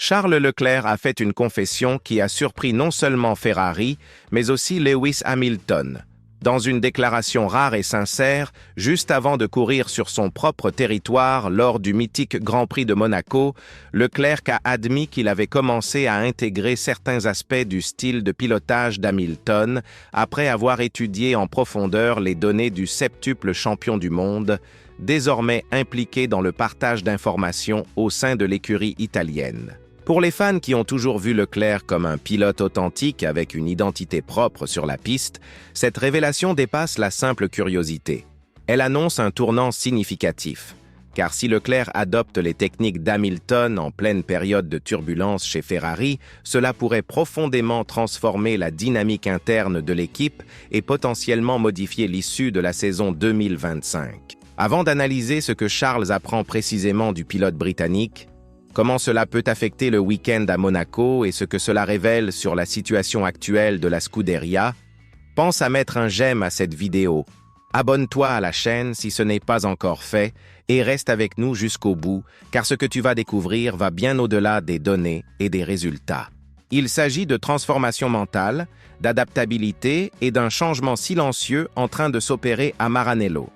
Charles Leclerc a fait une confession qui a surpris non seulement Ferrari, mais aussi Lewis Hamilton. Dans une déclaration rare et sincère, juste avant de courir sur son propre territoire lors du mythique Grand Prix de Monaco, Leclerc a admis qu'il avait commencé à intégrer certains aspects du style de pilotage d'Hamilton après avoir étudié en profondeur les données du septuple champion du monde, désormais impliqué dans le partage d'informations au sein de l'écurie italienne. Pour les fans qui ont toujours vu Leclerc comme un pilote authentique avec une identité propre sur la piste, cette révélation dépasse la simple curiosité. Elle annonce un tournant significatif. Car si Leclerc adopte les techniques d'Hamilton en pleine période de turbulence chez Ferrari, cela pourrait profondément transformer la dynamique interne de l'équipe et potentiellement modifier l'issue de la saison 2025. Avant d'analyser ce que Charles apprend précisément du pilote britannique, comment cela peut affecter le week-end à Monaco et ce que cela révèle sur la situation actuelle de la Scuderia, pense à mettre un j'aime à cette vidéo. Abonne-toi à la chaîne si ce n'est pas encore fait et reste avec nous jusqu'au bout, car ce que tu vas découvrir va bien au-delà des données et des résultats. Il s'agit de transformation mentale, d'adaptabilité et d'un changement silencieux en train de s'opérer à Maranello.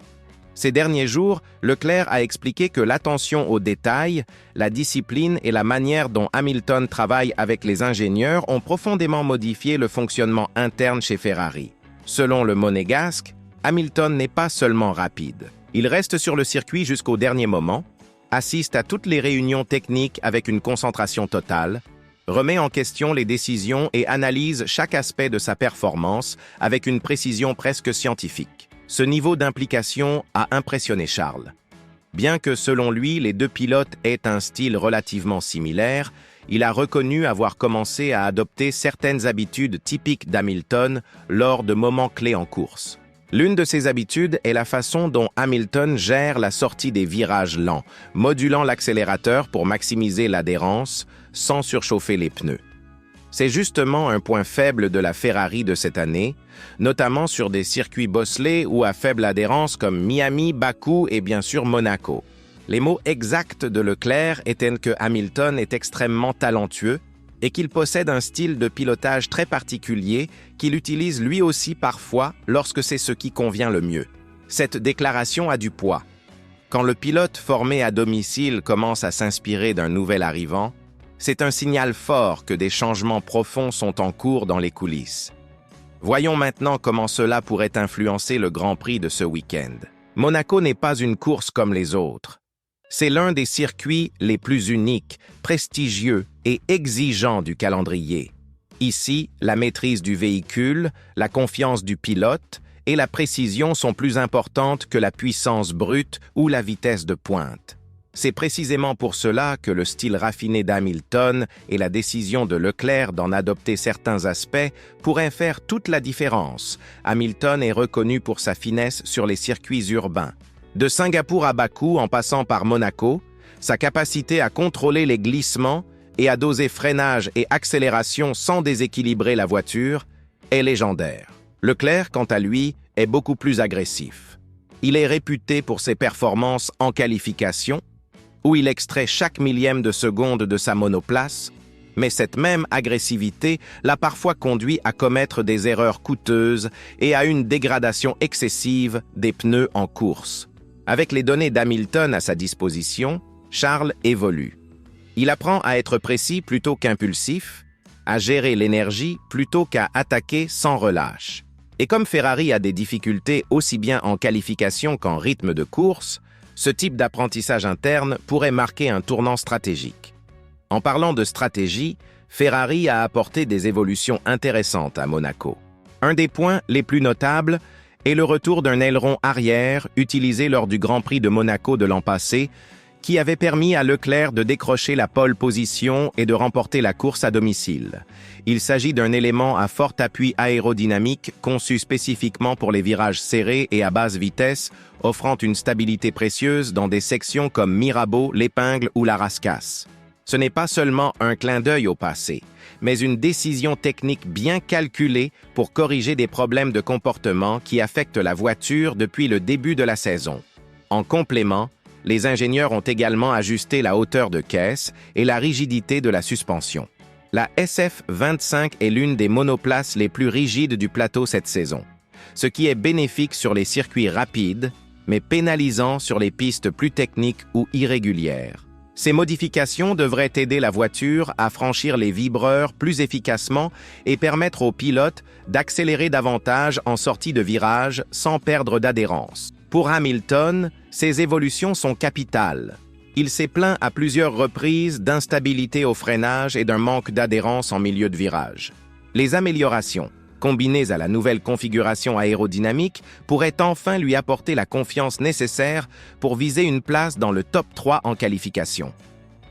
Ces derniers jours, Leclerc a expliqué que l'attention aux détails, la discipline et la manière dont Hamilton travaille avec les ingénieurs ont profondément modifié le fonctionnement interne chez Ferrari. Selon le Monégasque, Hamilton n'est pas seulement rapide. Il reste sur le circuit jusqu'au dernier moment, assiste à toutes les réunions techniques avec une concentration totale, remet en question les décisions et analyse chaque aspect de sa performance avec une précision presque scientifique. Ce niveau d'implication a impressionné Charles. Bien que selon lui, les deux pilotes aient un style relativement similaire, il a reconnu avoir commencé à adopter certaines habitudes typiques d'Hamilton lors de moments clés en course. L'une de ces habitudes est la façon dont Hamilton gère la sortie des virages lents, modulant l'accélérateur pour maximiser l'adhérence sans surchauffer les pneus. C'est justement un point faible de la Ferrari de cette année, notamment sur des circuits bosselés ou à faible adhérence comme Miami, Bakou et bien sûr Monaco. Les mots exacts de Leclerc étaient que Hamilton est extrêmement talentueux et qu'il possède un style de pilotage très particulier qu'il utilise lui aussi parfois lorsque c'est ce qui convient le mieux. Cette déclaration a du poids. Quand le pilote formé à domicile commence à s'inspirer d'un nouvel arrivant, c'est un signal fort que des changements profonds sont en cours dans les coulisses. Voyons maintenant comment cela pourrait influencer le Grand Prix de ce week-end. Monaco n'est pas une course comme les autres. C'est l'un des circuits les plus uniques, prestigieux et exigeants du calendrier. Ici, la maîtrise du véhicule, la confiance du pilote et la précision sont plus importantes que la puissance brute ou la vitesse de pointe. C'est précisément pour cela que le style raffiné d'Hamilton et la décision de Leclerc d'en adopter certains aspects pourraient faire toute la différence. Hamilton est reconnu pour sa finesse sur les circuits urbains. De Singapour à Bakou en passant par Monaco, sa capacité à contrôler les glissements et à doser freinage et accélération sans déséquilibrer la voiture est légendaire. Leclerc, quant à lui, est beaucoup plus agressif. Il est réputé pour ses performances en qualification, où il extrait chaque millième de seconde de sa monoplace, mais cette même agressivité l'a parfois conduit à commettre des erreurs coûteuses et à une dégradation excessive des pneus en course. Avec les données d'Hamilton à sa disposition, Charles évolue. Il apprend à être précis plutôt qu'impulsif, à gérer l'énergie plutôt qu'à attaquer sans relâche. Et comme Ferrari a des difficultés aussi bien en qualification qu'en rythme de course, ce type d'apprentissage interne pourrait marquer un tournant stratégique. En parlant de stratégie, Ferrari a apporté des évolutions intéressantes à Monaco. Un des points les plus notables est le retour d'un aileron arrière utilisé lors du Grand Prix de Monaco de l'an passé, qui avait permis à Leclerc de décrocher la pole position et de remporter la course à domicile. Il s'agit d'un élément à fort appui aérodynamique conçu spécifiquement pour les virages serrés et à basse vitesse, offrant une stabilité précieuse dans des sections comme Mirabeau, l'Épingle ou la Rascasse. Ce n'est pas seulement un clin d'œil au passé, mais une décision technique bien calculée pour corriger des problèmes de comportement qui affectent la voiture depuis le début de la saison. En complément, Les ingénieurs ont également ajusté la hauteur de caisse et la rigidité de la suspension. La SF25 est l'une des monoplaces les plus rigides du plateau cette saison, ce qui est bénéfique sur les circuits rapides, mais pénalisant sur les pistes plus techniques ou irrégulières. Ces modifications devraient aider la voiture à franchir les vibreurs plus efficacement et permettre aux pilotes d'accélérer davantage en sortie de virage sans perdre d'adhérence. Pour Hamilton, ces évolutions sont capitales. Il s'est plaint à plusieurs reprises d'instabilité au freinage et d'un manque d'adhérence en milieu de virage. Les améliorations, combinées à la nouvelle configuration aérodynamique, pourraient enfin lui apporter la confiance nécessaire pour viser une place dans le top 3 en qualification.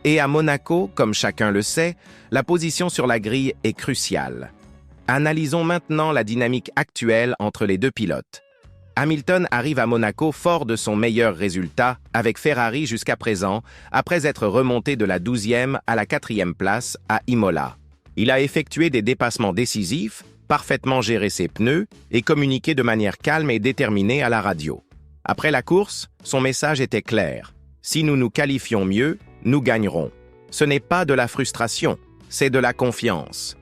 Et à Monaco, comme chacun le sait, la position sur la grille est cruciale. Analysons maintenant la dynamique actuelle entre les deux pilotes. Hamilton arrive à Monaco fort de son meilleur résultat avec Ferrari jusqu'à présent, après être remonté de la 12e à la 4e place à Imola. Il a effectué des dépassements décisifs, parfaitement géré ses pneus et communiqué de manière calme et déterminée à la radio. Après la course, son message était clair. Si nous nous qualifions mieux, nous gagnerons. Ce n'est pas de la frustration, c'est de la confiance.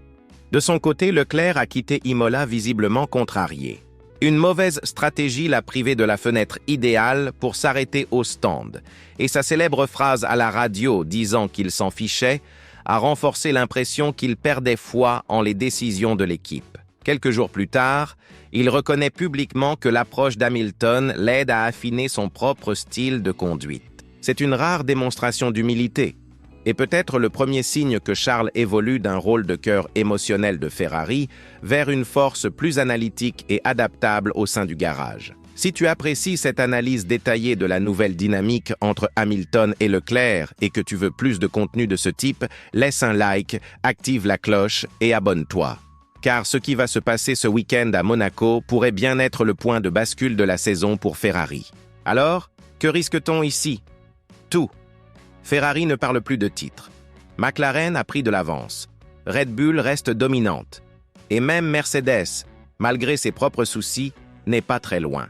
De son côté, Leclerc a quitté Imola visiblement contrarié. Une mauvaise stratégie l'a privé de la fenêtre idéale pour s'arrêter au stand, et sa célèbre phrase à la radio disant qu'il s'en fichait a renforcé l'impression qu'il perdait foi en les décisions de l'équipe. Quelques jours plus tard, il reconnaît publiquement que l'approche d'Hamilton l'aide à affiner son propre style de conduite. C'est une rare démonstration d'humilité, et peut-être le premier signe que Charles évolue d'un rôle de cœur émotionnel de Ferrari vers une force plus analytique et adaptable au sein du garage. Si tu apprécies cette analyse détaillée de la nouvelle dynamique entre Hamilton et Leclerc et que tu veux plus de contenu de ce type, laisse un like, active la cloche et abonne-toi. Car ce qui va se passer ce week-end à Monaco pourrait bien être le point de bascule de la saison pour Ferrari. Alors, que risque-t-on ici? Tout. Ferrari ne parle plus de titre. McLaren a pris de l'avance. Red Bull reste dominante. Et même Mercedes, malgré ses propres soucis, n'est pas très loin.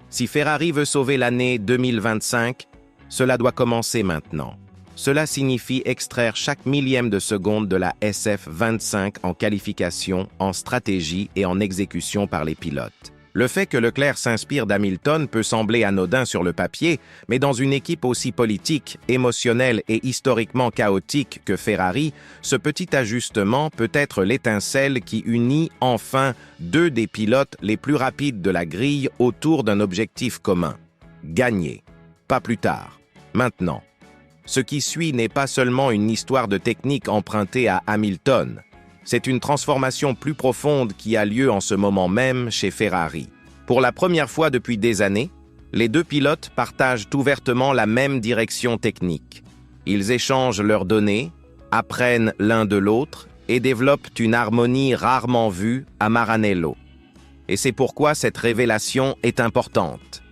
Si Ferrari veut sauver l'année 2025, cela doit commencer maintenant. Cela signifie extraire chaque millième de seconde de la SF25 en qualification, en stratégie et en exécution par les pilotes. Le fait que Leclerc s'inspire d'Hamilton peut sembler anodin sur le papier, mais dans une équipe aussi politique, émotionnelle et historiquement chaotique que Ferrari, ce petit ajustement peut être l'étincelle qui unit enfin deux des pilotes les plus rapides de la grille autour d'un objectif commun. Gagner. Pas plus tard. Maintenant. Ce qui suit n'est pas seulement une histoire de technique empruntée à Hamilton. C'est une transformation plus profonde qui a lieu en ce moment même chez Ferrari. Pour la première fois depuis des années, les deux pilotes partagent ouvertement la même direction technique. Ils échangent leurs données, apprennent l'un de l'autre et développent une harmonie rarement vue à Maranello. Et c'est pourquoi cette révélation est importante.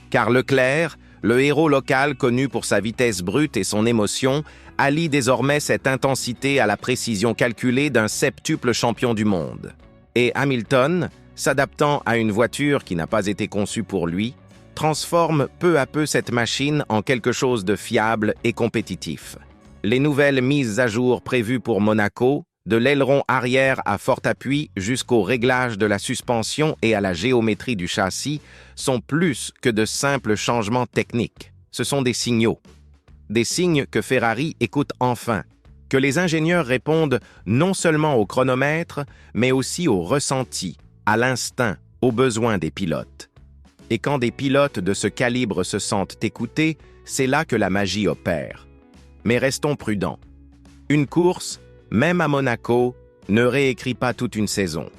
Car Leclerc, le héros local connu pour sa vitesse brute et son émotion, allie désormais cette intensité à la précision calculée d'un septuple champion du monde. Et Hamilton, s'adaptant à une voiture qui n'a pas été conçue pour lui, transforme peu à peu cette machine en quelque chose de fiable et compétitif. Les nouvelles mises à jour prévues pour Monaco, de l'aileron arrière à fort appui jusqu'au réglage de la suspension et à la géométrie du châssis, sont plus que de simples changements techniques. Ce sont des signaux. Des signes que Ferrari écoute enfin, que les ingénieurs répondent non seulement au chronomètre, mais aussi au ressenti, à l'instinct, aux besoins des pilotes. Et quand des pilotes de ce calibre se sentent écoutés, c'est là que la magie opère. Mais restons prudents. Une course, même à Monaco, ne réécrit pas toute une saison.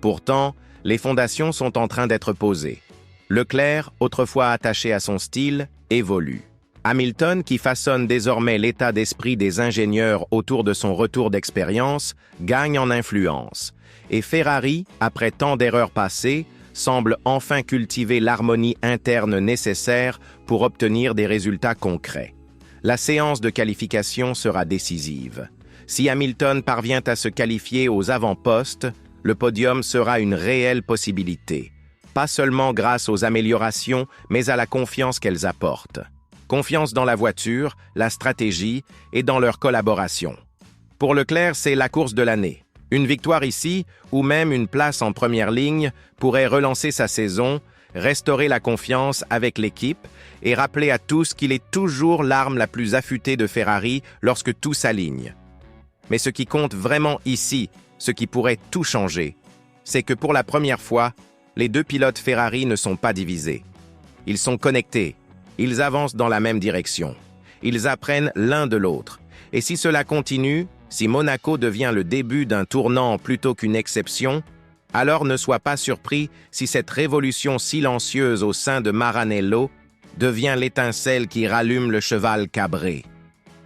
Pourtant, les fondations sont en train d'être posées. Leclerc, autrefois attaché à son style, évolue. Hamilton, qui façonne désormais l'état d'esprit des ingénieurs autour de son retour d'expérience, gagne en influence. Et Ferrari, après tant d'erreurs passées, semble enfin cultiver l'harmonie interne nécessaire pour obtenir des résultats concrets. La séance de qualification sera décisive. Si Hamilton parvient à se qualifier aux avant-postes, le podium sera une réelle possibilité, pas seulement grâce aux améliorations, mais à la confiance qu'elles apportent. confiance dans la voiture, la stratégie et dans leur collaboration. Pour Leclerc, c'est la course de l'année. Une victoire ici, ou même une place en première ligne, pourrait relancer sa saison, restaurer la confiance avec l'équipe et rappeler à tous qu'il est toujours l'arme la plus affûtée de Ferrari lorsque tout s'aligne. Mais ce qui compte vraiment ici, ce qui pourrait tout changer, c'est que pour la première fois, les deux pilotes Ferrari ne sont pas divisés. Ils sont connectés, ils avancent dans la même direction, ils apprennent l'un de l'autre. Et si cela continue, si Monaco devient le début d'un tournant plutôt qu'une exception, alors ne sois pas surpris si cette révolution silencieuse au sein de Maranello devient l'étincelle qui rallume le cheval cabré.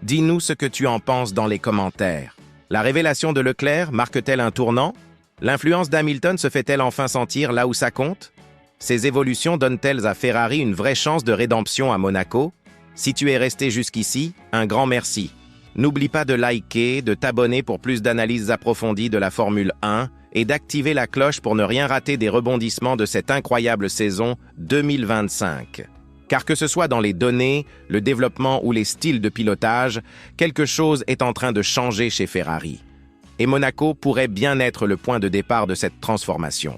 Dis-nous ce que tu en penses dans les commentaires. La révélation de Leclerc marque-t-elle un tournant? L'influence d'Hamilton se fait-elle enfin sentir là où ça compte? Ces évolutions donnent-elles à Ferrari une vraie chance de rédemption à Monaco? Si tu es resté jusqu'ici, un grand merci. N'oublie pas de liker, de t'abonner pour plus d'analyses approfondies de la Formule 1 et d'activer la cloche pour ne rien rater des rebondissements de cette incroyable saison 2025. Car que ce soit dans les données, le développement ou les styles de pilotage, quelque chose est en train de changer chez Ferrari. Et Monaco pourrait bien être le point de départ de cette transformation.